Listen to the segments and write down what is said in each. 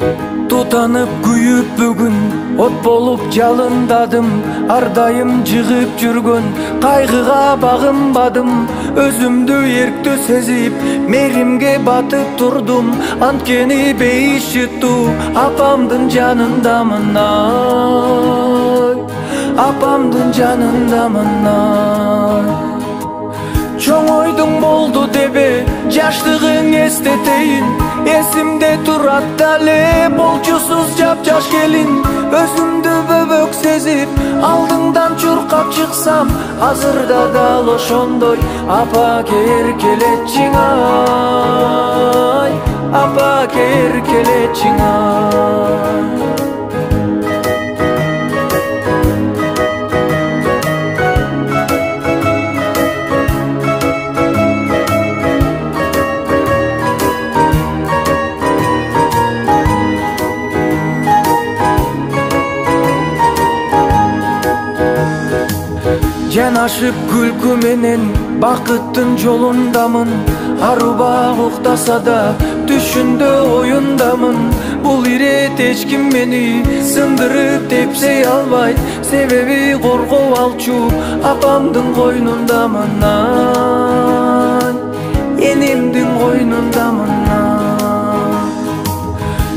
Тутанып күйүп бүгүн от болуп жалындаdım, ар дайым жыгып жүргөн кайгыга багынбадым. Өзүмдү эрктүү сезип мээримге батып турдум, анткени бейиш жыттуу апамдын жанындамын, ай апамдын жанындамын, ай. Чоң ойдуң болду дебе жаштыгың эстетейин, эсимде турат дале болчусуз жапжаш келин. Өзүмдү бөбөк сезип алдыңдан чуркап чыксам, азырда дал ошондой апаке эркелетчиң, ай апаке эркелетчиң, ай. Жанашып күлкү менен бакыттын жолундамын, арубак уктаса да түшүндө оюндамын. Бул ирет эч ким мени сындырып тепсей албайт, себеби коргоо алчу апамдын койнундамын, ай энемдин койнундамын, ай.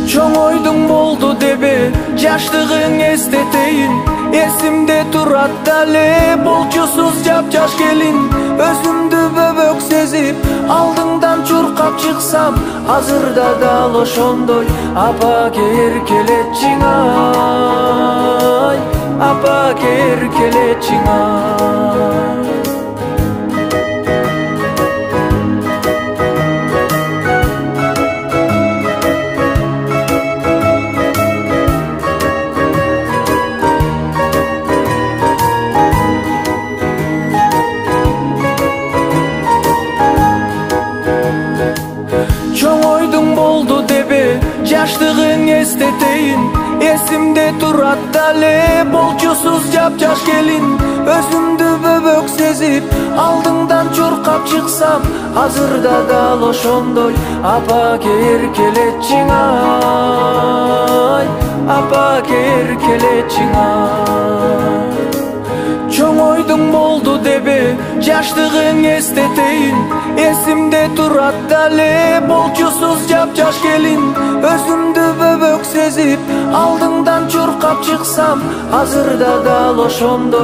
Чоң ойдуң болду дебе жаштыгың эстетейин, эсимде турат дале болчусуз жапжаш келин. Өзүмдү бөбөк сезип алдыңдан чуркап чыксам, азырда дал ошондой апаке эркелетчиң, ай апаке эркелетчиң, ай. Чоң ойдуң болду дебе жаштыгың эстетейин, эсимде турат дале болчусуз жапжаш келин. Өзүмдү бөбөк сезип алдыңдан чуркап чыксам, азырда дал ошондой апаке эркелетчиң, ай апаке эркелетчиң, ай. Чоң ойдуң болду дебе жаштыгың эстетейин, эсимде турат дале болчусуз жапжаш келин. Өзүмдү бөбөк сезип алдыңдан чуркап чыксам, азырда дал ошондой